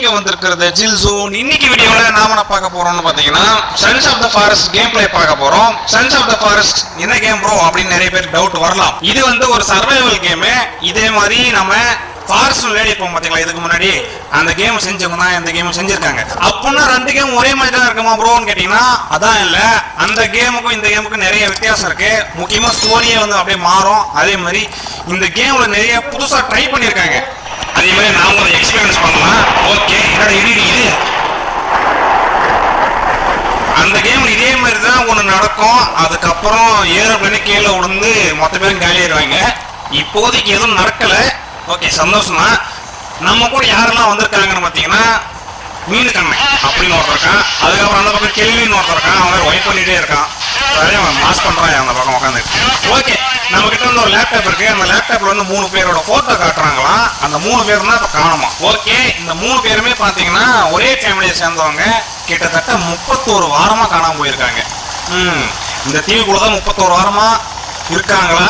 இன்னைக்கு வந்திருக்கிறது ஜில் ஜோன். இன்னைக்கு வீடியோல நாம என்ன பார்க்க போறோம்னு பாத்தீங்கன்னா sons of the forest game play பார்க்க போறோம். சன்ஸ் ஆஃப் த ஃபாரஸ்ட் என்ன கேம் ப்ரோ அப்படின்னு நிறைய பேருக்கு டவுட் வரலாம். இது ஒரு சர்வைவல் கேம். இதே மாதிரி நம்ம ஃபாரஸ்ட் விளையாடி இருப்போம் பாத்தீங்களா, இதுக்கு முன்னாடி அந்த கேம் செஞ்சவங்க தான் இந்த கேம் செஞ்சிருக்காங்க. அப்படின்னா ரெண்டு கேம் ஒரே மாதிரி தான் இருக்குமா ப்ரோன்னு கேட்டீங்கன்னா அதான் இல்ல. அந்த கேமுக்கும் இந்த கேமுக்கும் நிறைய வித்தியாசம் இருக்கு. முக்கியமா ஸ்டோரியே அப்படியே மாறும். அதே மாதிரி இந்த கேம்ல நிறைய புதுசா ட்ரை பண்ணிருக்காங்க. அதே மாதிரி நாம ஒரு எக்ஸ்பீரியன்ஸ் பண்ணலாம். ஓகே, என்னோட இது அந்த கேம் இதே மாதிரி தான் ஒன்று நடக்கும். அதுக்கப்புறம் ஏரோப்ளேனு கீழே விழுந்து மொத்த பேரும் காலியாயிருவாங்க. இப்போதைக்கு எதுவும் நடக்கல. ஓகே, சந்தோஷம் தான். நம்ம கூட யாரெல்லாம் வந்திருக்காங்கன்னு பார்த்தீங்கன்னா மீன் கண்ணை அப்படின்னு ஒருத்தர் இருக்கான். அதுக்கப்புறம் அந்த பக்கம் கேள்வின்னு ஒருத்தர் இருக்கான். அவன் ஒய்ட் பண்ணிட்டே இருக்கான். மாஸ் பண்றான் அந்த பக்கம் உட்காந்து. ஓகே, நம்ம கிட்ட ஒரு லேப்டாப் இருக்கு. அந்த லேப்டாப்ல 3 பேரோட போட்டோ காட்டுறாங்களாம். அந்த 3 பேர் தான் இப்ப காணுமா. ஓகே, இந்த 3 பேருமே பாத்தீங்கன்னா ஒரே ஃபேமிலியை சேர்ந்தவங்க. கிட்டத்தட்ட 31 வாரமா காணாம போயிருக்காங்க. இந்த தீவுக்குள்ளதான் 31 வாரமா இருக்காங்களா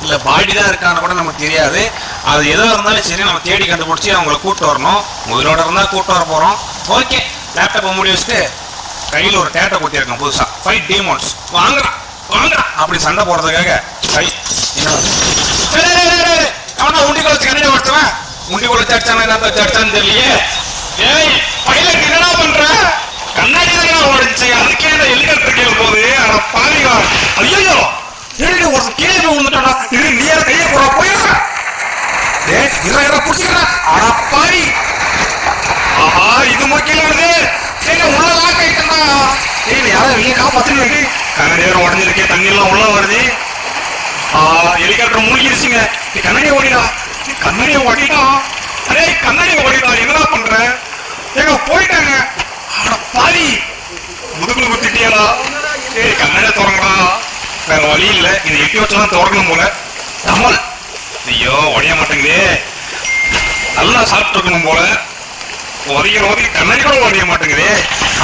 இல்ல பாடி தான் இருக்கான்னு கூட நமக்கு தெரியாது. அது எதோ இருந்தாலும் சரி, நம்ம தேடி கண்டுபிடிச்சி அவங்களை கூப்பிட்டு வரணும். உயிரோட இருந்தா கூப்பிட்டு வர போறோம். ஓகே, லேப்டாப்பை மூடி வச்சுட்டு கையில் ஒரு டேட்டை கொட்டியிருக்கேன் புதுசா. 5 டீமோன்ஸ் வாங்குறா அப்படி சண்டை போடுறதுக்காக அவனா உண்டி குளச்சு கண்ணாடி உடச்சவன். உண்டி குளச்சு அடிச்சான்னு தெரியலையே. ஏய் பைலட் என்னடா பண்ற? கண்ணாடி தான் உடச்சு. அதுக்கே அந்த ஹெலிகாப்டர் கீழே போகுது. ஆனா பாருங்க, ஐயோ ஒரு கீழே விழுந்துட்டா. இது நீர கையை போட போயிடுறா. புடிச்சுக்கிறா. ஆனா பாரி, ஆஹா இது மக்கள் வருது. உள்ள லாக் ஆயிட்டா. யாரும் வெளியே காப்பாத்து. கண்ணாடியாரம் உடஞ்சிருக்கே, தண்ணி எல்லாம் உள்ள வருது. ஹெலிகாப்டர் மூழ்கிருச்சுங்க. கண்ணாடியை ஓடிடா. கண்ணாடியை ஓடிட்டா. அரே கண்ணாடியை ஓடிடா. என்னடா பண்ற? ஏங்க போயிட்டாங்க. ஆனா பாரி, முதுகுல குத்திட்டியாடா. ஏய் கண்ணாடியை திறங்கடா. வேற வழி இல்ல, இது எட்டி வச்சுதான் திறக்கணும் போல. கமல், ஐயோ உடைய மாட்டேங்குது. நல்லா சாப்பிட்டு இருக்கணும் போல. உதவி கண்ணாடி கூட உடைய மாட்டேங்குது.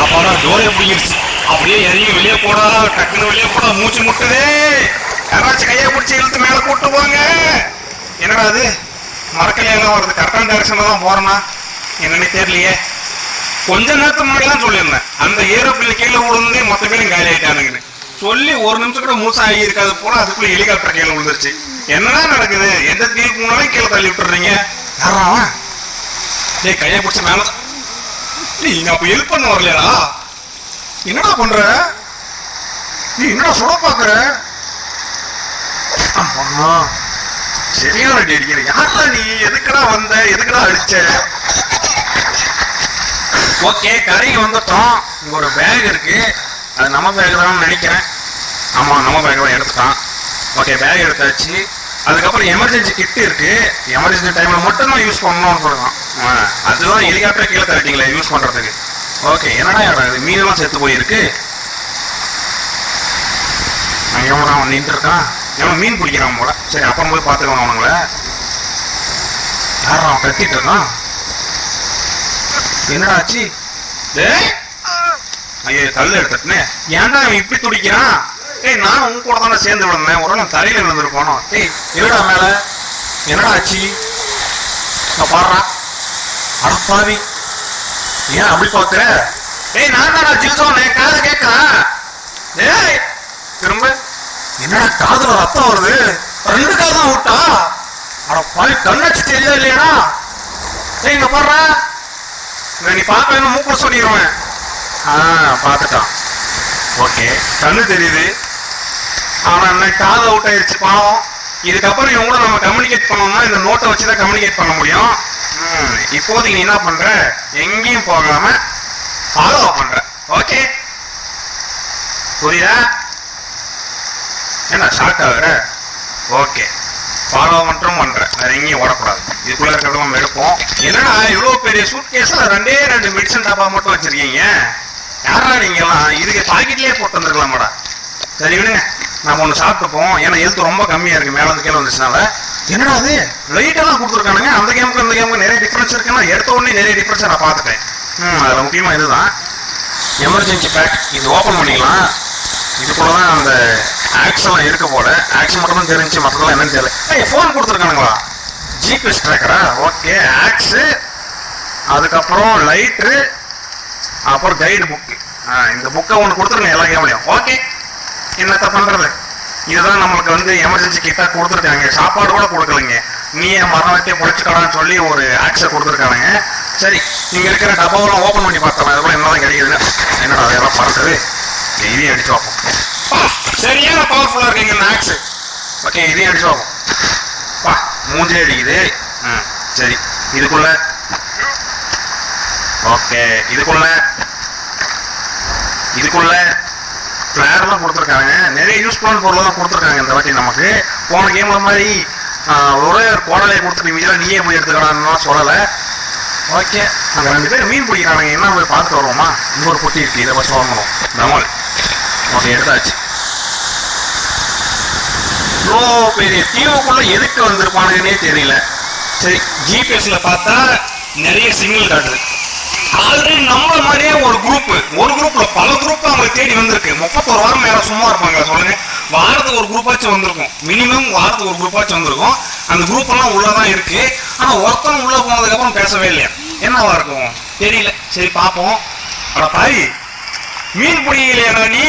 அப்பாடா ஜோலிய பிடிக்கிடுச்சு. அப்படியே எதையும் வெளியே போடா. டக்குன்னு வெளியே போடா. மூச்சு முட்டுதே. யாராச்சும் கையை பிடிச்சி இழுத்து மேல கூட்டு போங்க. என்னடா அது மரக்கலையெல்லாம் வருது. கரெக்டான டைரக்ஷன்ல தான் போறேன்னா என்னன்னு தெரியலையே. கொஞ்ச நேரத்துக்கு முன்னாடி தான் சொல்லியிருந்தேன் அந்த ஏரோப்ளேன் கீழே விழுந்தே மொத்த பேரும் காலி ஆயிட்டானுங்கன்னு சொல்லி. ஒரு நிமிஷம் கூட மூசா ஆகி இருக்காது போல. அதுக்குள்ள ஹெலிகாப்டர் கீழே விழுந்துருச்சு. என்னடா நடக்குது? எந்த தீவுக்கு முன்னாலும் கீழே தள்ளி விட்டுறீங்க. யாராவன் கையை பிடிச்ச மேல நீங்க அப்ப ஹெல்ப் பண்ண வரலையா? என்னடா பண்ற? நீ என்னடா சுட பாக்குற? சரியான அடிக்கிற. யாரா நீ? எதுக்குடா வந்த? எதுக்குடா அடிச்ச? ஓகே, கரைக்கு வந்துட்டோம். இங்க ஒரு பேக் இருக்கு. அது நம்ம பேக் தான் நினைக்கிறேன். ஆமா, நம்ம பேக் தான் எடுத்துட்டான். ஓகே, பேக் எடுத்தாச்சு. அதுக்கப்புறம் எமர்ஜென்சி கிட் இருக்கு. எமர்ஜென்சி டைம்ல மட்டும் தான் யூஸ் பண்ணணும்னு சொல்றான். அதுதான் ஹெலிகாப்டர் கீழே தரட்டிங்களே யூஸ் பண்றதுக்கு. ஓகே, என்னடா மீனெல்லாம் செத்து போயிருக்கு. எவன் நின்று இருக்கான். எவன் மீன் பிடிக்கிறான் போல. சரி, அப்புறம் போய் பார்த்துக்கலாம் அவனுங்கள. யாரும் அவன் கத்திட்டு இருக்கான். என்னடா ஆச்சு? ஐயோ தள்ளு எடுத்துட்டேன். ஏன்டா அவன் இப்படி துடிக்கிறான்? ஏய் நான் உங்க கூட தானே சேர்ந்து விழுந்தேன். ஒரு நாள் தரையில விழுந்துருக்கோம். ஏய் என்னடா மேல என்னடா ஆச்சு? பாடுறா. அடப்பாவி, ஏன் அப்படி பாக்குற? ஏய் நான் தானே ஜில்சோனே, காது கேட்கறான். ஏய் திரும்ப என்னடா காதுல ரத்தம் வருது? 2 காதும் விட்டா. அடப்பாவி, கண்ணாச்சு தெரியுதா இல்லையாடா? ஏய் இங்க பாடுறா. நீ பார்க்க மூக்குல சொல்லிடுவேன். பார்த்துட்டான். ஓகே, கண்ணு தெரியுது. ஆனா என்ன காது அவுட் ஆயிடுச்சு பாவம். இதுக்கப்புறம் இவங்க கூட நம்ம கம்யூனிகேட் பண்ணோம்னா இந்த நோட்டை வச்சுதான் கம்யூனிகேட் பண்ண முடியும். இப்போதைக்கு நீ என்ன பண்ற? எங்கேயும் போகாம ஃபாலோ பண்ற. ஓகே புரியுதா? என்ன ஷாக் ஆகுற? ஓகே, ஃபாலோ மட்டும் பண்ற. வேற எங்கேயும் ஓடக்கூடாது. இதுக்குள்ள இருக்கிறத நம்ம எடுப்போம். என்னடா இவ்வளவு பெரிய சூட் கேஸ்ல 2 மெடிசன் டப்பா மட்டும் வச்சிருக்கீங்க? யாரா நீங்கலாம்? இதுக்கு பாக்கெட்லயே போட்டு வந்துருக்கலாமாடா. சரி விடுங்க, நம்ம ஒண்ணு சாப்பிட்டுப்போம். ஏன்னா ஹெல்த் ரொம்ப கம்மியா இருக்கு மேல வந்து கீழே வந்துச்சுனால. என்னடா அது லைட் எல்லாம் கொடுத்துருக்கானுங்க. அந்த கேமுக்கு இந்த கேமுக்கு நிறைய டிஃபரன்ஸ் இருக்குன்னா எடுத்த உடனே நிறைய டிஃபரன்ஸ் நான் பார்த்துட்டேன். அதுல முக்கியமா இதுதான் எமர்ஜென்சி பேக். இது ஓபன் பண்ணிக்கலாம். இதுக்குள்ளதான் அந்த ஆக்ஸ் எல்லாம் இருக்க போல. ஆக்ஸ் மட்டும் தான் தெரிஞ்சு, மற்றதெல்லாம் என்னன்னு தெரியல. போன் கொடுத்துருக்கானுங்களா? ஜிபிஎஸ் ட்ராக்கரா? ஓகே, ஆக்ஸ் அதுக்கப்புறம் லைட்ரு, அப்புறம் கைடு புக்கு. இந்த புக்கை ஒன்று கொடுத்துருங்க எல்லா கேம்லையும். ஓகே, என்னத்த பண்றது, இதுதான் நம்மளுக்கு வந்து எமர்ஜென்சி கிட்டா கொடுத்துருக்காங்க. சாப்பாடு கூட கொடுக்கலைங்க, நீயே மரணத்தை பொழைச்சுக்கலான்னு சொல்லி ஒரு ஆக்சர் கொடுத்துருக்காங்க. சரி, இங்க இருக்கிற டப்பாவெல்லாம் ஓப்பன் பண்ணி பார்த்தோம், அதுக்குள்ள என்னதான் கிடைக்குதுன்னு. என்னடா அதெல்லாம் பறக்குது, இதையும் அடிச்சு பார்ப்போம். சரியான பவர்ஃபுல்லா இருக்கீங்க இந்த ஆக்ஸ். ஓகே, இதையும் அடிச்சு பார்ப்போம். பா, மூஞ்சே அடிக்குது. சரி, இதுக்குள்ள ஓகே, இதுக்குள்ள ஃபிளேர்லாம் கொடுத்துருக்காங்க. நிறைய யூஸ்ஃபுல்லான பொருள் தான் கொடுத்துருக்காங்க இந்த வாட்டி நமக்கு. போன கேம்ல மாதிரி ஒரே ஒரு கோடலையை கொடுத்துட்டு மீதியெல்லாம் நீயே போய் எடுத்துக்கலாம்னு சொல்லலை. ஓகே, நாங்கள் 2 பேர் மீன் பிடிக்கிறாங்க, என்ன போய் பார்த்துட்டு வருவோமா? இன்னொரு பொட்டி இருக்கு, இதை பஸ் வாங்கணும். தமால். ஓகே, எடுத்தாச்சு. இவ்வளோ பெரிய தீவுக்குள்ள எதுக்கு வந்திருப்பானுங்கன்னே தெரியல. சரி, ஜிபிஎஸ்ல பார்த்தா நிறைய சிக்னல் காட்டுது. ஆல்ரெடி நம்ம மாதிரியே ஒரு குரூப்ல பல குரூப் அவங்களை தேடி வந்திருக்கு. 31 வாரம் யாரும் சும்மா இருப்பாங்க சொல்லுங்க? வாரத்துக்கு ஒரு குரூப்பாச்சும் வந்திருக்கும், மினிமம் வாரத்துக்கு ஒரு குரூப்பாச்சும் வந்திருக்கும். அந்த குரூப் எல்லாம் உள்ளதான் இருக்கு. ஆனா ஒருத்தன் உள்ள போனதுக்கு அப்புறம் பேசவே இல்லையா, என்னவா இருக்கும் தெரியல. சரி பார்ப்போம். அட பாய், மீன் பிடிக்கலையா நீ?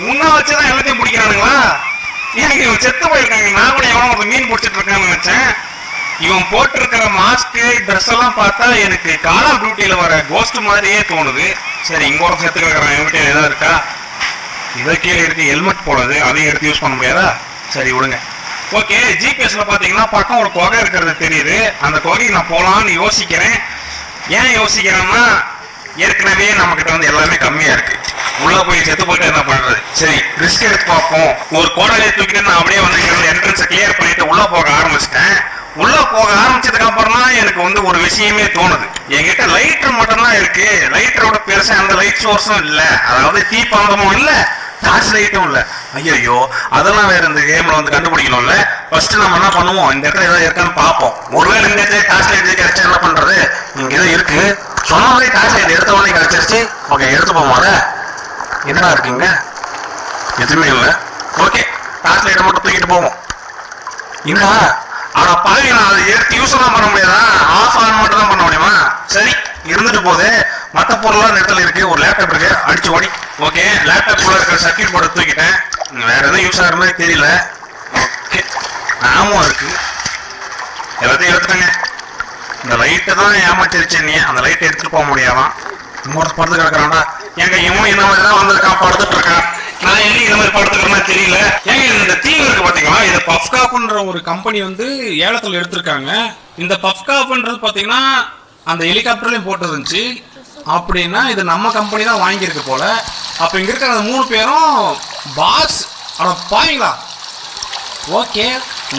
முன்ன வச்சுதான் எல்லாத்தையும் பிடிக்கிறானுங்களா? எனக்கு இவன் செத்து போயிருக்காங்க. நான் கூட எவனோ மீன் பிடிச்சிட்டு இருக்கான்னு நினைச்சேன். இவன் போட்டிருக்கிற மாஸ்க், ட்ரெஸ் எல்லாம் பார்த்தா எனக்கு கால் ஆஃப் டியூட்டியில வர கோஸ்ட் மாதிரியே தோணுது. சரி, இங்க ஒரு செத்து கிடக்குறான், என்கிட்ட ஏதாவது இருக்கா? இதை கீழே இருக்கு ஹெல்மெட் போடுறது, அதையும் எடுத்து யூஸ் பண்ண முடியாதா? சரி விடுங்க. ஓகே, ஜிபிஎஸ்ல பாத்தீங்கன்னா பக்கம் ஒரு குகை இருக்கிறது தெரியுது. அந்த குகைக்கு நான் போலான்னு யோசிக்கிறேன். ஏன் யோசிக்கிறேன்னா, ஏற்கனவே நம்ம கிட்ட வந்து எல்லாமே கம்மியா இருக்கு. உள்ள போய் செத்து போயிட்டு என்ன பண்றது? சரி, ரிஸ்க் எடுத்து பார்ப்போம். ஒரு கோடலையை தூக்கிட்டு நான் அப்படியே வந்து என்ட்ரன்ஸை கிளியர் பண்ணிட்டு உள்ள போக ஆரம்பிச்சிட்டேன். உள்ள போக ஆரம்பிச்சதுக்கு அப்புறம் தான் எனக்கு வந்து ஒரு விஷயமே தோணுது. என்கிட்ட லைட்டர் மட்டும்தான் இருக்கு. லைட்டரோட பெருசா அந்த லைட் சோர்ஸும் இல்ல, அதாவது தீப்பந்தமும் இல்ல, டார்ச் லைட்டும் இல்ல. ஐயோ, அதெல்லாம் வேற இந்த கேம்ல வந்து கண்டுபிடிக்கணும்ல. ஃபர்ஸ்ட் நம்ம என்ன பண்ணுவோம், இந்த இடத்துல ஏதாவது இருக்கான்னு பார்ப்போம். ஒருவேளை இந்த இடத்துல டார்ச் லைட் கிடைச்சா என்ன பண்றது? இங்க ஏதோ இருக்கு, சொன்ன மாதிரி டார்ச் லைட் எடுத்த உடனே கிடைச்சிருச்சு. ஓகே, எடுத்து போவோம். என்னடா இருக்குங்க? எதுவுமே இல்லை. ஓகே, டார்ச் லைட்டை மட்டும் தூக்கிட்டு போவோம். இங்க ஆனா பாருங்க, நான் அதை எடுத்து யூஸ் தான் பண்ண முடியாதா? ஆஃப் ஆன் மட்டும் தான் பண்ண முடியுமா? சரி, இருந்துட்டு போகுது. மற்ற பொருள்லாம் இடத்துல இருக்கு. ஒரு லேப்டாப் இருக்கு, அடிச்சு ஓடி. ஓகே, லேப்டாப் உள்ள இருக்கிற சர்க்கியூட் போர்டை தூக்கிட்டேன். வேற எதுவும் யூஸ் ஆகிற மாதிரி தெரியல. ஓகே, ஆமா இருக்கு, எல்லாத்தையும் எடுத்துட்டேங்க. இந்த லைட்டை தான் ஏமாத்திருச்சு. நீ அந்த லைட்டை எடுத்துட்டு போக முடியாதான். இன்னொரு படுத்து கிடக்குறான்டா. எங்க இவன் இந்த மாதிரி தான் வந்திருக்கான், படுத்துட்டு இருக்கான். நான் என்ன இந்த மாதிரி படுத்துக்கிறேன்னா தெரியல. ஏங்க இந்த தீவு இருக்கு பாத்தீங்களா, இது பஃப்காப்ன்ற ஒரு கம்பெனி வந்து ஏலத்தில் எடுத்திருக்காங்க. இந்த பஃப்காப்ன்றது பாத்தீங்கன்னா அந்த ஹெலிகாப்டர்லயும் போட்டு இருந்துச்சு. அப்படின்னா இது நம்ம கம்பெனி தான் வாங்கியிருக்கு போல. அப்ப இங்க இருக்கிற அந்த 3 பேரும் பாஸ் அட பாவீங்களா? ஓகே,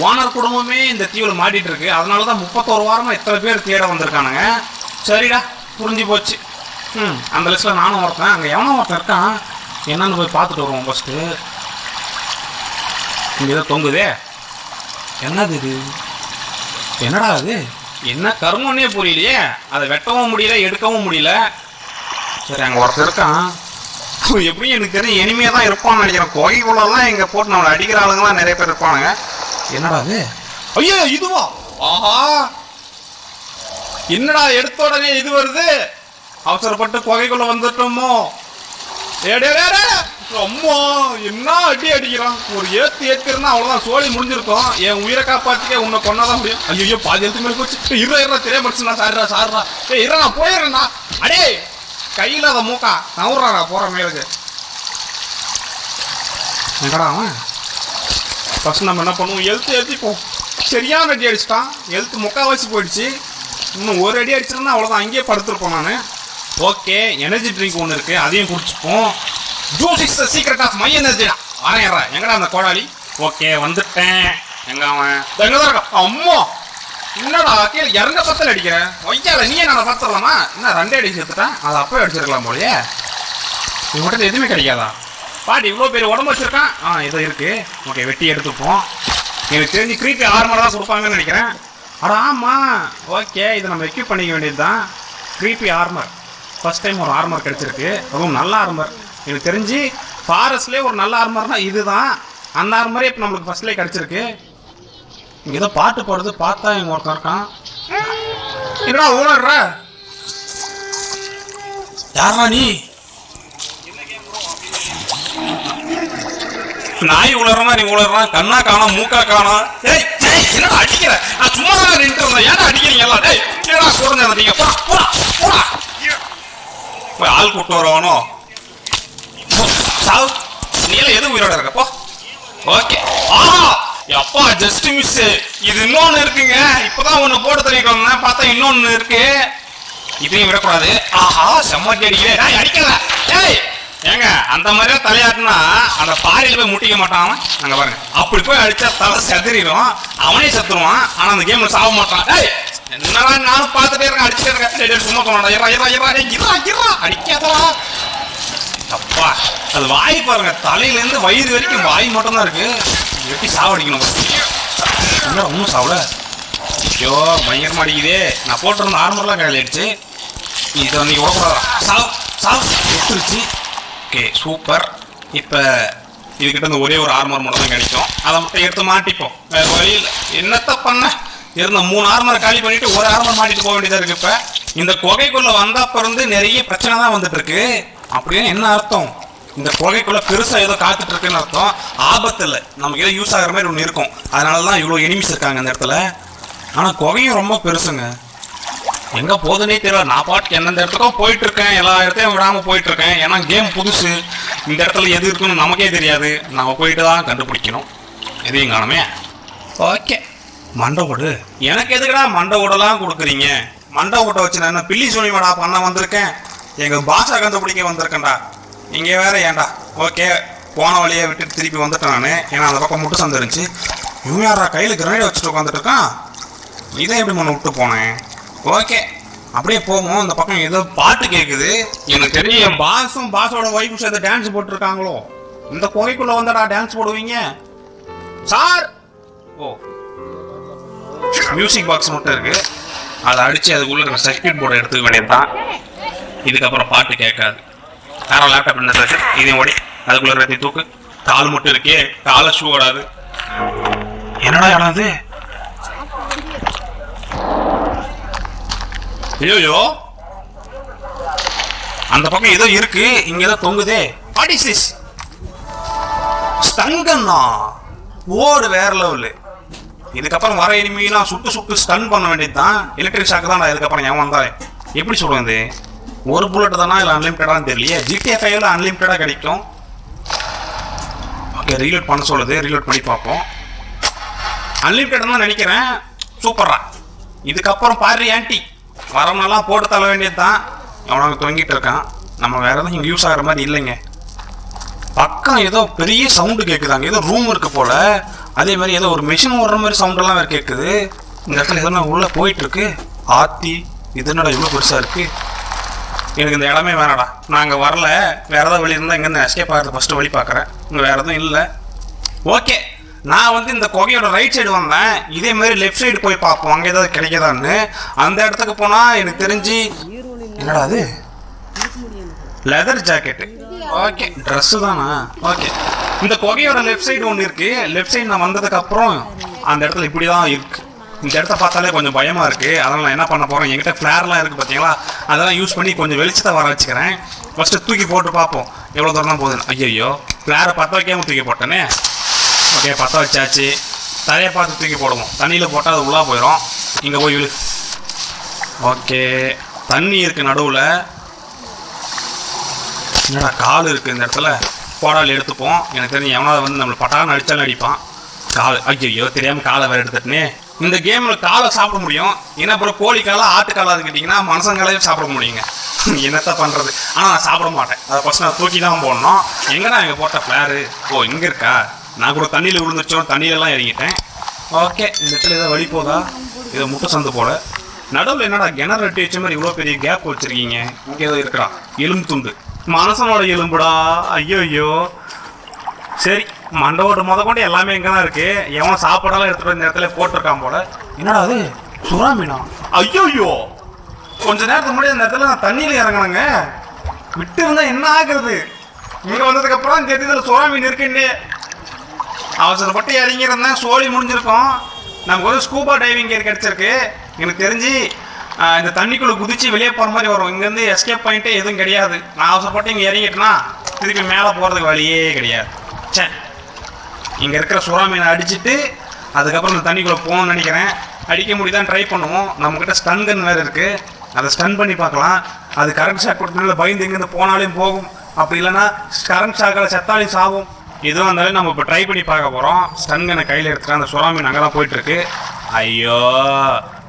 ஓனர் குடும்பமே இந்த தீவுல மாட்டிட்டு இருக்கு. அதனாலதான் 31 வாரமா இத்தனை பேர் தேட வந்திருக்கானுங்க. சரிடா, புரிஞ்சு போச்சு. அந்த லிஸ்ட்ல நானும் ஒருத்தன். அங்க எவனும் ஒருத்தன் இருக்கான், என்னன்னு போய் பார்த்துட்டு வருவோம் ஃபர்ஸ்ட்டு. இங்கே ஏதோ தொங்குதே, என்னது இது? என்னடா அது? என்ன கருமன்னே புரியலையே. அதை வெட்டவும் முடியல, எடுக்கவும் முடியல. சரி, அங்கே ஒருத்தர் இருக்கான். எப்படியும் எனக்கு தெரியும் இனிமையாக தான் இருப்பான்னு நினைக்கிறேன். கோகைக்குள்ளதான் எங்கே போட்டு நம்மளை அடிக்கிற ஆளுங்களாம் நிறைய பேர் இருப்பானுங்க. என்னடா அது? ஐயோ, இதுவா? ஆஹா, என்னடா எடுத்த உடனே இது வருது? அவசரப்பட்டு குகைக்குள்ள வந்துட்டோமோ? அம்மா, என்ன அடி அடிக்கிறான். ஒரு ஏத்துறா அவ்வளவுதான், சோழி முடிஞ்சிருக்கும். என் உயிரை காப்பாற்றிக்க உன்னை கொண்டாதான் முடியும். ஐயோ, பாதி எழுத்து மேலே போச்சு. தெரிய படிச்சுனா சாருடா. நான் போயிடுறேன்டா. அடே, கையில அதை மூக்கா நவுறாடா போற மேலுக்கு. எங்கடா அவன்? ஃபர்ஸ்ட் நம்ம என்ன பண்ணுவோம், எழுத்திப்போம். சரியான அடி அடிச்சிட்டான். எழுத்து முக்கால்வாசி போயிடுச்சு. இன்னும் ஒரு அடி அடிச்சிருந்தா அவ்வளோதான், அங்கேயே படுத்துருப்போம் நான். ஓகே, எனர்ஜி ட்ரிங்க் ஒன்று இருக்கு, அதையும் குடிச்சுப்போம். Juice is the secret of my எனர்ஜிடா. ஆறேறா, எங்கடா அந்த கோடாலி? ஓகே, வந்துட்டேன். எங்க அவன்? எங்கதான் இருக்கான்? அம்மா, என்னடா கீழே இறங்க பத்தல அடிக்கிறேன். ஒய்யால நீ என்ன பார்த்துடலாமா? என்ன 2 அடி சேர்த்துட்டேன். அதை அப்பவே அடிச்சிருக்கலாம் போலயே. இது மட்டும் எதுவுமே கிடைக்காதா? பாட்டி இவ்வளோ பெரிய உடம்பு வச்சிருக்கான். இதோ இருக்கு. ஓகே, வெட்டி எடுத்துப்போம். எனக்கு தெரிஞ்சு கிரீப்பி ஆர்மர் தான் கொடுப்பாங்கன்னு நினைக்கிறேன். அட ஆமா, ஓகே, இதை நம்ம எக்யூப் பண்ணிக்க வேண்டியது தான். கிரீப்பி ஆர்மர், ஃபர்ஸ்ட் டைம் ஒரு ஆர்மர் கிடைச்சிருக்கு, அதுவும் நல்ல ஆர்மர். எனக்கு தெரிஞ்சு ஃபாரஸ்ட்லேயே ஒரு நல்ல ஆர்மர்னா இதுதான். அந்த ஆர்மரே இப்போ நம்மளுக்கு ஃபர்ஸ்ட்லேயே கிடைச்சிருக்கு. இங்கே ஏதோ பாட்டு போடுறது பார்த்தா இங்கே ஒருத்தன் இருக்கான். என்னடா ஊனர்ற? யாரா நீ? நாய் உளற மாதிரி உளறான், கண்ணா காணோம் மூக்கா காணோம். ஏய் என்னடா அடிக்கிற? நான் சும்மா தான் நின்று இருந்தேன், ஏன்னா அடிக்கிறீங்க எல்லாம்? டேய் ஏடா குறைஞ்சாதீங்க, போடா போய் ஆள் கூட்டு வருவானோ? சாவு, நீல எது உயிரோட இருக்கப்போ? ஓகே. அப்பா ஜஸ்ட் மிஸ். இது இன்னொன்னு இருக்குங்க, இப்பதான் ஒண்ணு போட்டு தள்ளிட்டோம்னா பார்த்தா இன்னொன்னு இருக்கு. இதையும் விடக்கூடாது. ஆஹா செம்மட்டி அடிக்கிறேன். அடிக்கல. ஏய் ஏங்க அந்த மாதிரியா தலையாட்டினா அந்த பாறையில போய் முட்டிக்க மாட்டான். அங்க பாருங்க, அப்படி போய் அடிச்சா தலை செதறிடும், அவனே செத்துருவான். ஆனா அந்த கேம்ல சாக மாட்டான். ஏய் என்னடா நானும் பார்த்துட்டே இருக்கேன், அடிச்சுட்டே இருக்கேன். சும்மா தோணா அடிக்காதா? அப்பா அது வாய் பாருங்க, தலையில இருந்து வயிறு வரைக்கும் வாய் மட்டும் தான் இருக்கு. வெட்டி சாவடிக்கணும். ஒன்னும் சாவல. ஐயோ பயங்கரமா அடிக்குதே. நான் போட்டிருந்த ஆர்மர்லாம் கையில் ஆயிடுச்சு. இதை வந்து ஓடக்கூடாதா? சாவ் எடுத்துருச்சு. Okay super. இப்போ இதுக்கிட்ட இந்த ஒரே ஒரு ஆர்மர் மட்டும் தான் கிடைக்கும், அதை மட்டும் எடுத்து மாட்டிப்போம். வேற வழியில் என்னத்த பண்ண, இருந்த 3 ஆர்மரை காலி பண்ணிட்டு ஒரு ஆர்மர் மாட்டிட்டு போக வேண்டியதா இருக்கு. இப்போ இந்த குகைக்குள்ள வந்தப்ப இருந்து நிறைய பிரச்சனை தான் வந்துட்டு இருக்கு. அப்படின்னு என்ன அர்த்தம்? இந்த குகைக்குள்ள பெருசா ஏதோ காத்துட்டு இருக்குன்னு அர்த்தம். ஆபத்து இல்லை, நமக்கு ஏதோ யூஸ் ஆகிற மாதிரி ஒன்று இருக்கும். அதனாலதான் இவ்வளோ எனிமிஸ் இருக்காங்க இந்த இடத்துல. ஆனா குகையும் ரொம்ப பெருசுங்க, எங்க போதுன்னே தெரியல. நான் பாட்டுக்கு எந்தெந்த இடத்துக்கும் போயிட்டு இருக்கேன், எல்லா இடத்தையும் விடாம போயிட்டு இருக்கேன். ஏன்னா கேம் புதுசு, இந்த இடத்துல எது இருக்குன்னு நமக்கே தெரியாது. நம்ம போயிட்டு தான் கண்டுபிடிக்கணும். எதையும் காணுமே. ஓகே மண்டை ஓடு. எனக்கு எதுக்குடா மண்டை ஓடெல்லாம் கொடுக்குறீங்க? மண்டை ஓட்டை வச்சு நான் என்ன பில்லி சோனிமாடா பண்ண வந்திருக்கேன்? எங்க பாஷா கண்டுபிடிக்க வந்திருக்கேன்டா. இங்கே வேற ஏன்டா? ஓகே போன வழியை விட்டுட்டு திருப்பி வந்துட்டேன் நான். ஏன்னா அந்த பக்கம் முட்டு சந்து இருந்துச்சு. இவன் யாரா கையில் கிரனேட் வச்சுட்டு உட்காந்துட்டு இருக்கான்? இதை எப்படி மண்ணு விட்டு போனேன்? ஓகே அப்படியே போவோம். இந்த பக்கம் ஏதோ பாட்டு கேட்குது. எனக்கு தெரியும் பாஸும் பாஸோட ஒய்ஃபும் சேர்ந்து டான்ஸ் போட்டுருக்காங்களோ. இந்த குகைக்குள்ள வந்தடா டான்ஸ் போடுவீங்க சார்? ஓ மியூசிக் பாக்ஸ் மட்டும் இருக்கு, அதை அடிச்சு அதுக்குள்ள இருக்கிற சர்க்யூட் போர்டை எடுத்துக்க வேண்டியதுதான். இதுக்கப்புறம் பாட்டு கேட்காது. வேற லேப்டாப் என்ன இதையும் ஓடி அதுக்குள்ள ரத்தி தூக்கு. கால் மட்டும் இருக்கே, காலை ஷூ ஓடாது. என்னடா இடம்? ஐயோ அந்த பக்கம் ஏதோ இருக்கு, இங்க ஏதோ தொங்குதே. What is this? ஸ்டங்கன்னா ஓடு வேற லெவலு. இதுக்கப்புறம் வர எனிமிலாம் சுட்டு ஸ்டன் பண்ண வேண்டியதுதான். எலக்ட்ரிக் ஷாக் தான். இதுக்கப்புறம் ஏன் வந்தாலே எப்படி சொல்றது? ஒரு புல்லட் தானா இல்லை அன்லிமிட்டடான்னு தெரியலையே. GTA 5ல அன்லிமிட்டடா கிடைக்கும். ஓகே ரீலோட் பண்ண சொல்லுது, ரீலோட் பண்ணி பார்ப்போம். அன்லிமிட்டட் தான் நினைக்கிறேன். சூப்பரா. இதுக்கப்புறம் பாரு ஆன்டி வரவனெல்லாம் போட்டு தள்ள வேண்டியது தான். அவனுக்கு தொங்கிட்டு இருக்கான். நம்ம வேற எதுவும் இங்கே யூஸ் ஆகிற மாதிரி இல்லைங்க. பக்கம் ஏதோ பெரிய சவுண்டு கேட்குதாங்க, ஏதோ ரூம் இருக்கு போல. அதே மாதிரி ஏதோ ஒரு மிஷின் ஓடுற மாதிரி சவுண்டெல்லாம் வேறு கேட்குது. இந்த இடத்துல எதனா உள்ளே போயிட்டு இருக்கு. ஆத்தி இது என்னடா இவ்வளோ பெருசாக இருக்கு? எனக்கு இந்த இடமே வேணாடா, நான் அங்கே வரல. வேற ஏதாவது வழி இருந்தால் இங்கேருந்து எஸ்கேப் ஆகிறது ஃபஸ்ட்டு வழி பார்க்குறேன். இங்கே வேறு எதுவும் இல்லை. ஓகே நான் வந்து இந்த குகையோட ரைட் சைடு வந்தேன். இதே மாதிரி லெஃப்ட் சைடு போய் பார்ப்போம் அங்கே ஏதாவது கிடைக்குதான்னு. அந்த இடத்துக்கு போனால் எனக்கு தெரிஞ்சு என்னடா அது லெதர் ஜாக்கெட்டு. ஓகே ட்ரெஸ்ஸு தானா? ஓகே இந்த குகையோட லெஃப்ட் சைடு ஒன்று இருக்குது. லெஃப்ட் சைடு நான் வந்ததுக்கப்புறம் அந்த இடத்துல இப்படி தான் இருக்குது. இந்த இடத்த பார்த்தாலே கொஞ்சம் பயமாக இருக்குது. அதனால் நான் என்ன பண்ண போகிறேன், என்கிட்ட ஃப்ளேர்லாம் இருக்குது பார்த்தீங்களா, அதெல்லாம் யூஸ் பண்ணி கொஞ்சம் வெளிச்சத்தை வர வச்சுக்கிறேன். ஃபஸ்ட்டு தூக்கி போட்டு பார்ப்போம் எவ்வளோ தூரம் தான் போகுதுன்னு. ஐயோ ஃப்ளேரை பற்ற வைக்காமல் தூக்கி போட்டேனே. ஓகே பற்ற வச்சாச்சு. தரையை பார்த்து தூக்கி போடுவோம். தண்ணியில் போட்டால் அது உள்ளே போயிடும். இங்கே போய் விழு. ஓகே தண்ணி இருக்குது நடுவில். என்னடா கால் இருக்குது இந்த இடத்துல. போடால் எடுத்துப்போம். எனக்கு தெரிஞ்சு எவனாவது வந்து நம்மளை பட்டான்னு அடித்தாலும் அடிப்பான். கால் ஐயோ தெரியாமல் காலை வேறு எடுத்துட்டுனே. இந்த கேமில் காலை சாப்பிட முடியும். ஏன்னா அப்புறம் கோழி காலை ஆட்டுக்காலாது கேட்டிங்கன்னா மனுஷங்களையும் சாப்பிட முடியுங்க. என்னத்த பண்ணுறது. ஆனால் நான் சாப்பிட மாட்டேன். அதை ஃபஸ்ட் நான் தூக்கி தான் போடணும். எங்கடா இங்கே போட்ட ஃப்ளேரு? ஓ இங்கே இருக்கா? நான் கூட தண்ணியில் விழுந்துச்சோம், தண்ணியிலலாம் இறங்கிட்டேன். ஓகே இந்த இடத்துல ஏதோ வழி போதா? இதை முட்டை சந்து போல. நடுவில் என்னடா கிணறு வெட்டி வச்ச மாதிரி இவ்வளோ பெரிய கேப் வச்சுருக்கீங்க. இங்கே ஏதோ இருக்கிறா எலும்பு துண்டு. மனுஷனோட எலும்புடா. ஐயோ சரி மண்டவோட கொண்டு எல்லாமே இங்கே தான் இருக்குது. எவன் சாப்பாடெல்லாம் எடுத்துகிட்டு இந்த இடத்துல போட்டிருக்கான் போல. என்னடா அது சுறா மீனா? ஐயோ கொஞ்ச நேரத்துக்கு முன்னாடி அந்த இடத்துல நான் தண்ணியில் இறங்கினேங்க. விட்டு இருந்தால் என்ன ஆகுறது? இங்கே வந்ததுக்கப்புறம் தெரியுதுல சுறா மீன் இருக்குன்னு. அவசரப்பட்டு இறங்கியிருந்தேன், சோழி முடிஞ்சிருக்கோம். நமக்கு ஒரு ஸ்கூபா டைவிங் கியர் கிடச்சிருக்கு. எனக்கு தெரிஞ்சு இந்த தண்ணிக்குள்ளே குதிச்சு வெளியே போகிற மாதிரி வரும். இங்கேருந்து எஸ்கேப் பாயிண்ட்டே எதுவும் கிடையாது. நான் அவசரப்பட்டு இங்கே இறங்கிட்டேன்னா திருப்பி மேலே போகிறதுக்கு வழியே கிடையாது. சே, இங்கே இருக்கிற சுறா மீனை அடிச்சுட்டு அதுக்கப்புறம் இந்த தண்ணிக்குள்ளே போகணும்னு நினைக்கிறேன். அடிக்க முடியுதான் ட்ரை பண்ணுவோம். நம்மக்கிட்ட ஸ்டன் கன் வேறு இருக்குது, அதை ஸ்டன் பண்ணி பார்க்கலாம். அது கரண்ட் ஷாக் கொடுத்தனால பயந்து எங்கேருந்து போனாலும் போகும், அப்படி இல்லைன்னா கரண்ட் ஷாக்கில் செத்தாலையும் சாகும். எதுவும் இருந்தாலும் நம்ம இப்போ ட்ரை பண்ணி பார்க்க போகிறோம். ஸ்டன் கன்னை கையில் எடுத்துகிட்டு அந்த சுறா மீன் அங்கே தான் போயிட்டுருக்கு. ஐயோ,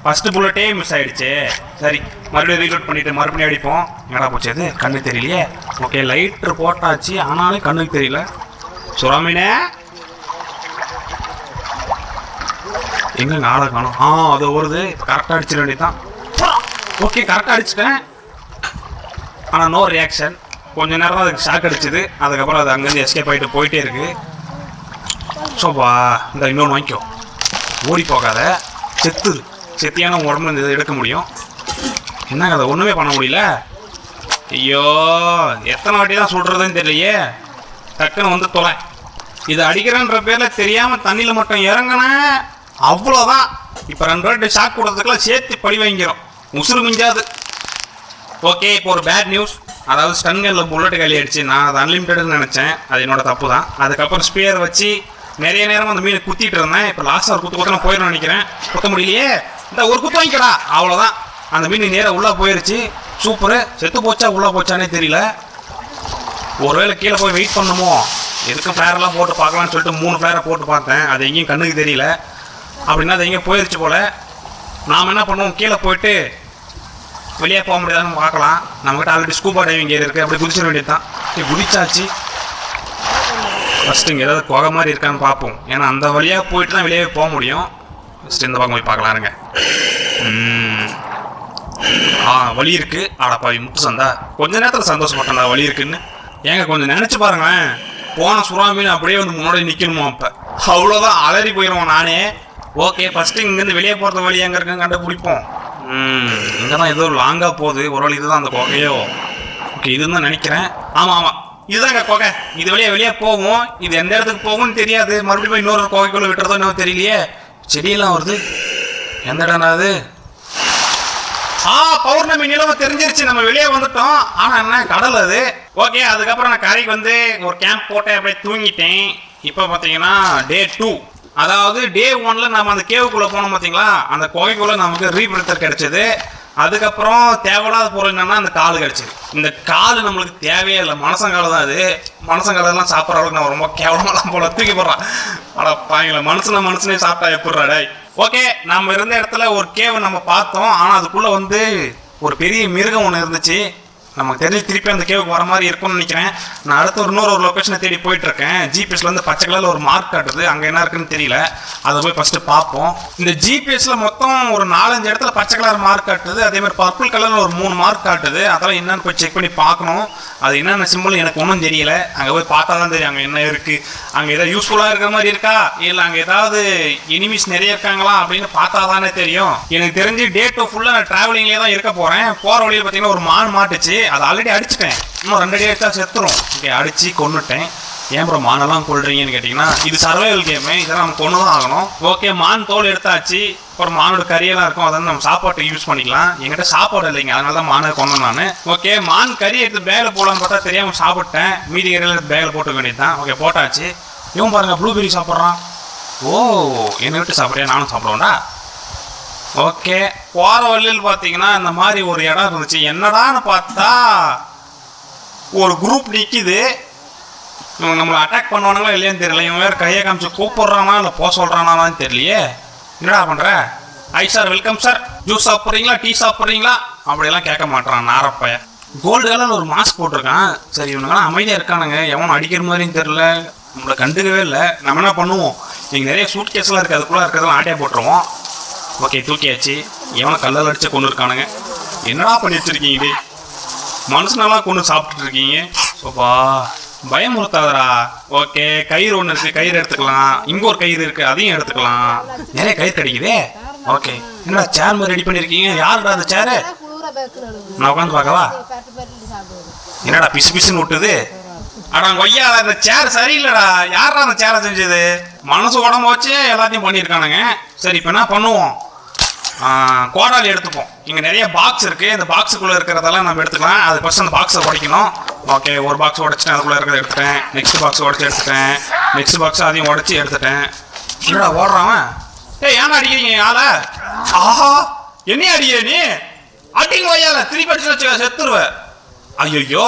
ஃபஸ்ட்டு புல்லட்டே மிஸ் ஆகிடுச்சு. சரி, மறுபடியும் ரீலோட் பண்ணிவிட்டு மறுபடியும் அடிப்போம். என்னடா போச்சு அது, கண்ணு தெரியலையே. ஓகே, லைட்ரு போட்டாச்சு, ஆனாலும் கண்ணுக்கு தெரியல. சுறா மீனே எங்கங்க ஆளை காணும்? அது வருது, கரெக்டாக அடிச்சிட வேண்டியதான். ஓகே, கரெக்டாக அடிச்சிட்டேன், ஆனால் நோ ரியாக்ஷன். கொஞ்சம் நேரம் அதுக்கு ஷாக் அடிச்சுது. அதுக்கப்புறம் அது அங்கேருந்து எஸ்கேப் ஆகிட்டு போயிட்டே இருக்குது. சோப்பா, இந்த இன்னொன்று வாங்கிக்கோ, ஓடி போகாத, செத்தியான உடம்புல இந்த இதை எடுக்க முடியும். என்னங்க அதை ஒன்றுமே பண்ண முடியல. ஐயோ, எத்தனை வாட்டி தான் சொல்கிறதுன்னு தெரியலையே. டக்குன்னு வந்து தொலை. இது அடிக்கிறேன்ற பேரில் தெரியாமல் தண்ணியில் மட்டும் இறங்கினேன், அவ்வளோதான். இப்போ 2 வாட்டி ஷாக் கொடுத்ததுக்கெல்லாம் சேர்த்து பழி வாங்கிடும், உசுறு மிஞ்சாது. ஓகே, இப்போ ஒரு பேட் நியூஸ். அதாவது ஸ்டன் கன்னில் புல்லட் காலி ஆகிடுச்சு. நான் அது அன்லிமிட்டடுன்னு நினச்சேன், அது என்னோட தப்பு தான். அதுக்கப்புறம் ஸ்பியர் வச்சு நிறைய நேரம் அந்த மீனை குத்திட்டு இருந்தேன். இப்போ லாஸ்ட்டாக ஒரு குத்து நான் போயிடணும்னு நினைக்கிறேன். குத்த முடியலையே, இந்த ஒரு குத்து வாங்கிக்கடா, அவ்வளோதான். அந்த மீன் நேராக உள்ளே போயிடுச்சு. சூப்பரு. செத்து போச்சா உள்ளே போச்சானே தெரியல. ஒருவேளை கீழே போய் வெயிட் பண்ணுமோ, எதுக்கும் ஃப்ளேரெல்லாம் போட்டு பார்க்கலான்னு சொல்லிட்டு 3 ஃப்ளேரை போட்டு பார்த்தேன். அது எங்கேயும் கண்ணுக்கு தெரியல. அப்படின்னா அது எங்கேயும் போயிடுச்சு போல். நாம் என்ன பண்ணுவோம், கீழே போயிட்டு வெளியே போக முடியாதுன்னு பார்க்கலாம். நம்மகிட்ட ஆல்ரெடி ஸ்கூபா டைவிங் ஏரி இருக்குது, அப்படி குதிச்சிட வேண்டியது தான். குதிச்சாச்சு. ஃபஸ்ட்டு இங்கே ஏதாவது குகை மாதிரி இருக்கான்னு பார்ப்போம். ஏன்னா அந்த வழியாக போயிட்டு தான் வெளியே போக முடியும். ஃபஸ்ட்டு இந்த பக்கம் போய் பார்க்கலாருங்க. வழி இருக்குது. ஆடப்பாவி முட்டு சந்தா, கொஞ்ச நேரத்தில் சந்தோஷப்பட்டேன்டா வழி இருக்குன்னு. ஏங்க கொஞ்சம் நினச்சி பாருங்களேன், போன சுறா மீன் அப்படியே வந்து முன்னாடி நிற்கணுமா? அப்போ அவ்வளோதான், அலறி போயிடுவோம் நானே. ஓகே, ஃபஸ்ட்டு இங்கேருந்து வெளியே போகிறது வழி எங்கே இருக்குன்னு கண்டுபிடிப்போம். இங்கே தான் ஏதோ லாங்காக போகுது. ஒரு வழி இதுதான் அந்த குகையோ. ஓகே, இதுன்னு தான் நினைக்கிறேன். ஆமாம், இதுதாங்க குகை. இது வெளியே போகும். இது எந்த இடத்துக்கு போகும்னு தெரியாது. மறுபடியும் போய் இன்னொரு குகைக்குள்ளே விட்டுறதோ என்ன தெரியலையே. செடியெல்லாம் வருது. எந்த இடம்னா அது? பௌர்ணமி நிலவு தெரிஞ்சிருச்சு, நம்ம வெளியே வந்துட்டோம். ஆனால் என்ன கடல் அது. ஓகே, அதுக்கப்புறம் நான் கரைக்கு வந்து ஒரு கேம்ப் போட்டேன், அப்படியே தூங்கிட்டேன். இப்போ பார்த்தீங்கன்னா டே 2. அதாவது டே 1ல் நம்ம அந்த கேவுக்குள்ளே போனோம் பார்த்தீங்களா, அந்த குகைக்குள்ளே நமக்கு ரீபிரத்தர் கிடைச்சது. அதுக்கப்புறம் தேவையில்லாத பொருள் என்னன்னா அந்த கால் கிடச்சிது. இந்த கால் நம்மளுக்கு தேவையே இல்லை, மனசங்கால தான் அது. மனசங்காலெல்லாம் சாப்பிட்ற அளவுக்கு நான் ரொம்ப கேவலமாக போல தூக்கி போடுறான். ஆனால் பாய்ங்கள மனுஷனே சாப்பிட்டா எப்படிறாடே. ஓகே, நம்ம இருந்த இடத்துல ஒரு கேவை நம்ம பார்த்தோம். ஆனால் அதுக்குள்ளே வந்து ஒரு பெரிய மிருகம் ஒன்று இருந்துச்சு. நமக்கு தெரிஞ்சு திருப்பி அந்த கேவுக்கு வர மாதிரி இருக்கும்னு நினைக்கிறேன். நான் அடுத்த இன்னொரு லொக்கேஷனை தேடி போயிட்டுருக்கேன். ஜிபிஎஸ்ல வந்து பச்சை கலரில் ஒரு மார்க் காட்டுது, அங்கே என்ன இருக்குன்னு தெரியல. அதை போய் ஃபஸ்ட்டு பார்ப்போம். இந்த ஜிபிஎஸ்ல மொத்தம் ஒரு 4-5 இடத்துல பச்சை கலர் மார்க் காட்டுது. அதே மாதிரி பர்பிள் கலரில் ஒரு 3 மார்க் காட்டுது. அதெல்லாம் என்னன்னு போய் செக் பண்ணி பார்க்கணும். அது என்னென்ன சிம்பிள் எனக்கு ஒன்றும் தெரியல. அங்கே போய் பார்த்தா தான் தெரியும் அங்கே என்ன இருக்குது. அங்கே ஏதாவது யூஸ்ஃபுல்லாக இருக்கிற மாதிரி இருக்கா, இல்லை அங்கே ஏதாவது எனிமீஸ் நிறைய இருக்காங்களா அப்படின்னு பார்த்தா தானே தெரியும். எனக்கு தெரிஞ்சு டே 2 ஃபுல்லாக நான் ட்ராவலிங்லேயே தான் இருக்க போகிறேன். போகிற வழியில் பார்த்தீங்கன்னா ஒரு மான் மாட்டுச்சு. அதை ஆல்ரெடி அடிச்சுட்டேன். இன்னும் 2 அடி அடிச்சா செத்துரும். ஓகே, அடித்து கொன்னுட்டேன். ஏன் ப்ரோ மானெல்லாம் கொள்றீங்கன்னு கேட்டிங்கன்னா, இது சர்வைவல் கேமு, இதெல்லாம் நம்ம கொண்டு தான் ஆகணும். ஓகே, மான் தோல் எடுத்தாச்சு. அப்புறம் மானோட கறியெல்லாம் இருக்கும், அதை நம்ம சாப்பாட்டுக்கு யூஸ் பண்ணிக்கலாம். என்கிட்ட சாப்பாடு இல்லைங்க, அதனால தான் மானை கொண்டேன் நான். ஓகே, மான் கறி எடுத்து பேகில் போடலான்னு பார்த்தா தெரியாமல் சாப்பிட்டேன். மீதி கறியில் பேகில் போட்டு வேண்டியது தான். ஓகே, போட்டாச்சு. இவன் பாருங்கள் ப்ளூபெரி சாப்பிட்றான். ஓ, என்னை விட்டு சாப்பிட்றியா, நானும் சாப்பிடுவேன்டா. ஓகே, போகிற வழியில் பார்த்தீங்கன்னா இந்த மாதிரி ஒரு இடம் இருந்துச்சு. என்னடான்னு பார்த்தா ஒரு குரூப் நிற்கிது. இவங்க நம்மளை அட்டாக் பண்ணுவானுங்களா இல்லையான்னு தெரியல. இவன் வேறு கையை காமிச்சு கூப்பிட்றானா இல்லை போக சொல்கிறானான்னு தெரியலையே. என்னடா பண்ணுற? ஐ சார், வெல்கம் சார், ஜூஸ் சாப்பிட்றீங்களா, டீ சாப்பிட்றீங்களா அப்படியெல்லாம் கேட்க மாட்டான் நாரப்பைய. கோல்டு கலரில் ஒரு மாஸ்க் போட்டிருக்கான். சரி, இவனுங்களாம் அமைதியாக இருக்கானுங்க, எவனும் அடிக்கிற மாதிரின்னு தெரியல. நம்மளை கண்டுக்கவே இல்லை. நம்ம என்ன பண்ணுவோம், இங்கே நிறைய சூட் கேஸ்லாம் இருக்குது, அதுக்குள்ளே இருக்கிறதெல்லாம் ஆட்டையாக போட்டுருவோம். ஓகே, தூக்கியாச்சு. எவனை கல்லால் அடித்து கொண்டு இருக்கானுங்க. என்னடா பண்ணி வச்சுருக்கீங்க, மனுஷனெல்லாம் கொண்டு சாப்பிட்டுட்டு இருக்கீங்க. சோப்பா, பயமுறுத்தாதரா. ஓகே, கயிறு ஒன்று இருக்குது, கயிறு எடுத்துக்கலாம். இங்கே ஒரு கயிறு இருக்குது, அதையும் எடுத்துக்கலாம். நிறைய கயிறு கிடைக்குதே. ஓகே, என்னடா சேர் மாதிரி ரெடி பண்ணியிருக்கீங்க. யாருடா அந்த சேரு? நான் உட்காந்து பார்க்கவா? என்னடா பிசு பிசுன்னு விட்டுது. அடா கொய்யா, அந்த சேர் சரியில்லடா. யாரா அந்த சேரை செஞ்சது? மனசு உடம்பு வச்சு எல்லாத்தையும் பண்ணியிருக்கானுங்க. சரி, இப்போ என்ன பண்ணுவோம், கோடாலி எடுத்துப்போம். இங்கே நிறைய பாக்ஸ் இருக்குது. இந்த பாக்ஸுக்குள்ளே இருக்கிறதெல்லாம் நம்ம எடுத்துக்கலாம். அது ஃபஸ்ட் அந்த பாக்ஸை உடைக்கணும். ஓகே, ஒரு பாக்ஸ் உடைச்சிட்டேன், அதுக்குள்ளே இருக்கிறத எடுத்துட்டேன். நெக்ஸ்ட் பாக்ஸ் உடச்சி எடுத்துட்டேன். நெக்ஸ்ட் பாக்ஸ் அதையும் உடச்சி எடுத்துட்டேன். என்னடா ஓடுறான்? ஏய், ஏன்னா அடிக்கிறீங்க ஆள? ஆஹா, என்ன அடிக்கிற நீ? அடிங்க வையால, திருப்பி அடிச்சு வச்சு செத்துருவேன். ஐயோ,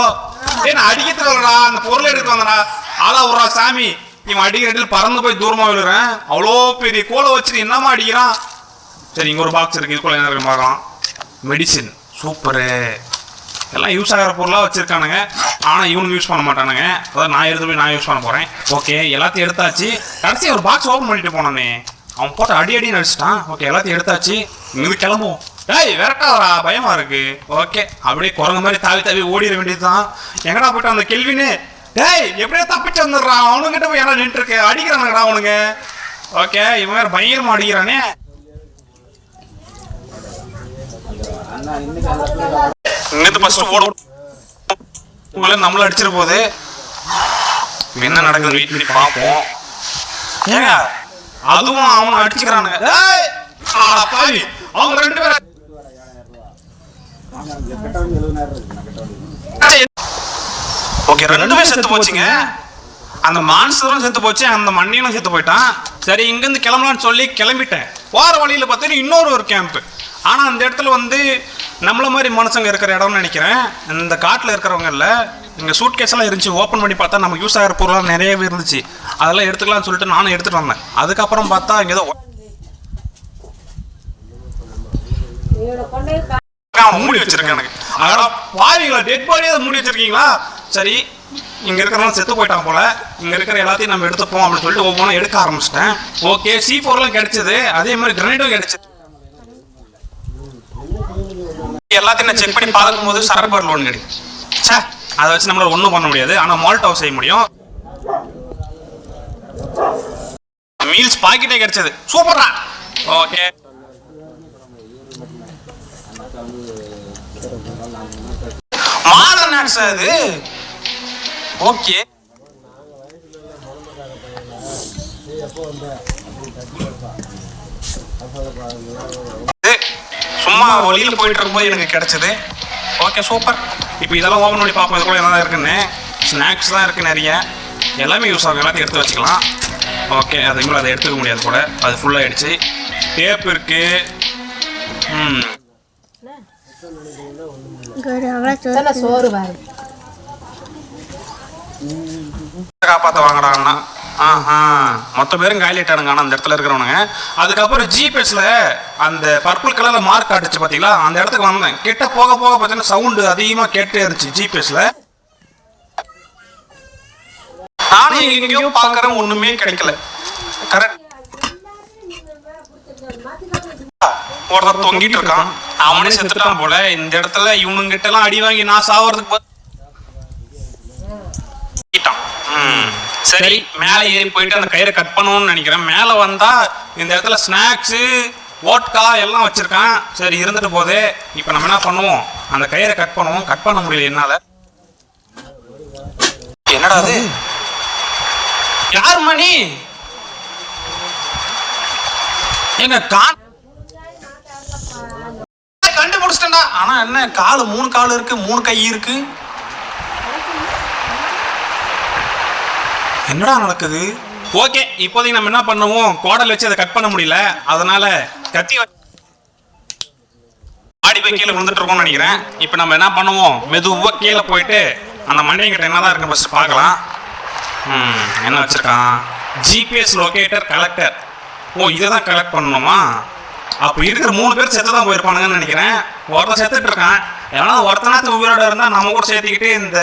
ஏன்னா அடிக்கிறதுலடா, அந்த பொருளை எடுத்து வந்தடா. ஆளா விட்றா சாமி. இவன் அடிக்கிற இடத்துல பறந்து போய் தூரமாக விழுறேன். அவ்வளோ பெரிய கோலை வச்சுட்டு என்னமா அடிக்கிறான்? சரி, இங்கே ஒரு பாக்ஸ் இருக்குது. இதுக்குள்ள என்ன இருக்கு பார்க்கலாம். Medicine, super. எல்லாம் யூஸ் ஆகிற பொருளாக வச்சுருக்கானுங்க. ஆனால் இவனுக்கு யூஸ் பண்ண மாட்டானுங்க. அதான் நான் எடுத்து போய் நான் யூஸ் பண்ண போகிறேன். ஓகே, எல்லாத்தையும் எடுத்தாச்சு. கடைசி ஒரு பாக்ஸ் ஓப்பன் பண்ணிட்டு போனானே, அவன் போட்டு அடின்னு அடிச்சிட்டான். ஓகே, எல்லாத்தையும் எடுத்தாச்சு. இங்கே கிளம்புவோம். டேய், விரட்டாதரா, பயமாக இருக்கு. ஓகே, அப்படியே குரங்கு மாதிரி தாவி தாவி ஓடிட வேண்டியது தான். எங்கடா போயிட்டு அந்த கெல்வின்னு? டேய், எப்படியா தப்பிச்சு வந்துடுறான். அவனுங்கிட்ட போய் என்ன நின்று இருக்கு? அடிக்கிறானுங்கடா அவனுங்க. ஓகே, இவன் வேறு பயங்கரமாக அடிக்கிறானே. இங்கிருந்து ஃபர்ஸ்ட் ஓடும். உங்களை நம்மள அடிச்சிட போகுது. என்ன நடக்குது வெயிட் பண்ணி பார்ப்போம். ஏங்க, அதுவும் அவனை அடிச்சுக்கிறானுங்க. அவங்க ரெண்டு பேரும் ஓகே, ரெண்டு பேரும் செத்து போச்சுங்க. அந்த மான்ஸ்டரும் செத்து போச்சு, அந்த மண்ணியும் செத்து போயிட்டான். சரி, இங்கிருந்து கிளம்பலான்னு சொல்லி கிளம்பிட்டேன். போகிற வழியில் பார்த்தீங்கன்னா இன்னொரு ஒரு கேம்ப். ஆனால் அந்த இடத்துல வந்து நம்மள மாதிரி மனுஷங்க இருக்கிற இடம்னு நினைக்கிறேன். இந்த காட்டில் இருக்கிறவங்க இல்லை. இங்கே சூட் கேஸெல்லாம் இருந்துச்சு. ஓப்பன் பண்ணி பார்த்தா நமக்கு யூஸ் ஆகிற பொருளாக நிறையவே இருந்துச்சு. அதெல்லாம் எடுத்துக்கலாம்னு சொல்லிட்டு நானும் எடுத்துகிட்டு வந்தேன். அதுக்கப்புறம் பார்த்தா இங்கே ஏதோ மூடி வச்சிருக்கேன். எனக்கு அதெல்லாம் பாவிங்களா, டெட் பாடியை மூடி வச்சிருக்கீங்களா? சரி, இங்கே இருக்கிறவங்க செத்து போயிட்டான் போல. இங்கே இருக்கிற எல்லாத்தையும் நம்ம எடுத்துப்போம் அப்படின்னு சொல்லிட்டு ஒவ்வொன்றும் எடுக்க ஆரம்பிச்சிட்டேன். ஓகே, C4 கிடைச்சது. அதே மாதிரி கிரனைடும் கிடைச்சது. எல்லாத்தையும் நான் செக் பண்ணி பார்க்கும்போது சரக்கு லோன் கிடைக்கும். சே, அதை வச்சு நம்மளால ஒன்றும் பண்ண முடியாது. ஆனால் மால்டோவ் செய்ய முடியும். மீல்ஸ் பாக்கெட்டே கிடைச்சது. சூப்பரா. ஓகே, மாடர்ன் ஆக்ஸ் அது. ஓகே, சும்மா வழியில் போயிட்டு இருக்கும்போது எனக்கு கிடைச்சது. Okay, super. இப்போ இதெல்லாம் ஓப்பன் பண்ணி பார்ப்போம். இதுக்குள்ள என்ன இருக்குன்னு. ஸ்நாக்ஸ் தான் இருக்குது நிறைய. எல்லாமே யூஸ் ஆகும். எல்லாத்தையும் எடுத்து வச்சுக்கலாம். ஓகே, அதுக்குள்ள அதை எடுத்துக்க முடியாது கூட, அது ஃபுல்லாகிடுச்சு. டேப் இருக்கு. காப்பாற்ற வாங்கடாங்கண்ணா. மொத்த பேரும் காலிட்டானுங்க அந்த இடத்துல இருக்கிறவனுங்க. அதுக்கப்புறம் ஜிபிஎஸ்ல அந்த பர்பிள் கலர்ல மார்க் காட்டுச்சு பாத்தீங்களா? அந்த இடத்துக்கு வந்தேன். கிட்ட போக போக பார்த்தீங்கன்னா சவுண்டு அதிகமா கேட்டே இருந்துச்சு ஜிபிஎஸ்ல. நானும் எங்கேயும் பார்க்கறேன், ஒண்ணுமே கிடைக்கல. கரெக்ட், ஒருத்தர் தொங்கிட்டு இருக்கான். அவனே செத்துட்டான் போல. இந்த இடத்துல இவனுங்கிட்ட எல்லாம் அடி வாங்கி நான் சாவறதுக்கு சரி, மேலே ஏறி போயிட்டு அந்த கயிறை கட் பண்ணணும்னு நினைக்கிறேன். மேலே வந்தா இந்த இடத்துல ஸ்நாக்ஸு, ஓட்கா எல்லாம் வச்சிருக்கான். சரி, இருந்துட்டு போதே. இப்போ நம்ம என்ன பண்ணுவோம்? அந்த கயிறை கட் பண்ணுவோம். கட் பண்ண முடியல என்னால. என்னடா அது? யார் மணி? எங்க கண்டுபிடிச்சிட்டா. ஆனா என்ன, காலு 3 கால் இருக்கு, 3 கை இருக்கு. என்னடா நடக்குது? ஓகே, இப்போதைக்கு நம்ம என்ன பண்ணுவோம்? கோடல் வச்சு அதை கட் பண்ண முடியல. அதனால கத்தி ஆடி போய் கீழே விழுந்துட்டு இருக்கோம்னு நினைக்கிறேன். இப்போ நம்ம என்ன பண்ணுவோம்? மெதுவாக கீழே போயிட்டு அந்த மண்டைங்கிட்ட என்னதான் இருக்கு ஃபர்ஸ்ட் பார்க்கலாம். என்ன வச்சிருக்கான்? GPS locator collector. ஓ, இதை தான் கலெக்ட் பண்ணணுமா? அப்போ இருக்கிற 3 பேர் செத்து தான் போயிருப்பானுங்கன்னு நினைக்கிறேன். ஒருத்தன் செத்துட்டு இருக்கான். ஏன்னா ஒருத்தனாத்து உயிரோட இருந்தால் நம்ம கூட சேர்த்துக்கிட்டு இந்த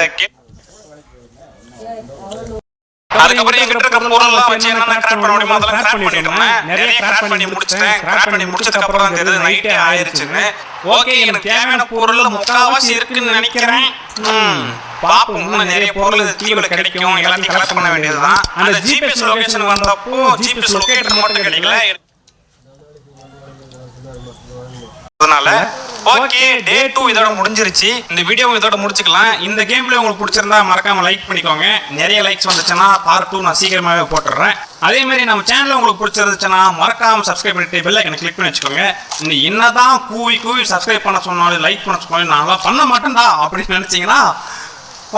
அதுக்கப்புறம் என்கிட்ட இருக்க பொருள்லாம் வச்சு என்னென்ன கிராஃப்ட் பண்ண முடியுமோ அதெல்லாம் கிராஃப்ட் பண்ணிட்டோம். நிறைய கிராஃப்ட் பண்ணி முடிச்சிட்டேன். கிராஃப்ட் பண்ணி முடிச்சதுக்கு அப்புறம் தான் தெரியுது நைட்டே ஆயிருச்சுன்னு. ஓகே, எனக்கு தேவையான பொருள் முக்காவாசி இருக்குன்னு நினைக்கிறேன். பாப்போம், இன்னும் நிறைய பொருள் தீவுல கிடைக்கும். எல்லாத்தையும் கலெக்ட் பண்ண வேண்டியதுதான். அந்த ஜிபிஎஸ் லொகேஷன் வந்தப்போ ஜிபிஎஸ் லொகேட்டர் மட்டும் கிடைக்கல. அதனால ஓகே டே 2 இதோட முடிஞ்சிருச்சு. இந்த வீடியோ இதோட முடிச்சுக்கலாம். இந்த கேம் பிளே உங்களுக்கு பிடிச்சிருந்தா மறக்காம லைக் பண்ணிக்கோங்க. நிறைய லைக்ஸ் வந்துச்சுன்னா பார்ட் 2 நான் சீக்கிரமாவே போட்டுறேன். அதே மாதிரி நம்ம சேனல் உங்களுக்கு பிடிச்சிருந்துச்சுன்னா மறக்காம சப்ஸ்கிரைப் பண்ணிட்டு பெல் ஐக்கனை கிளிக் பண்ணி வச்சுக்கோங்க. நீ என்னதான் கூவி சப்ஸ்கிரைப் பண்ண சொன்னாலும் லைக் பண்ண சொன்னாலும் நான்லாம் பண்ண மாட்டேன்டா அப்படின்னு நினைச்சீங்கன்னா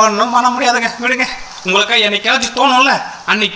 ஒன்றும் பண்ண முடியாதுங்க, விடுங்க. உங்களுக்கு என்னைக்காச்சும் தோணும்ல, அன்னைக்கு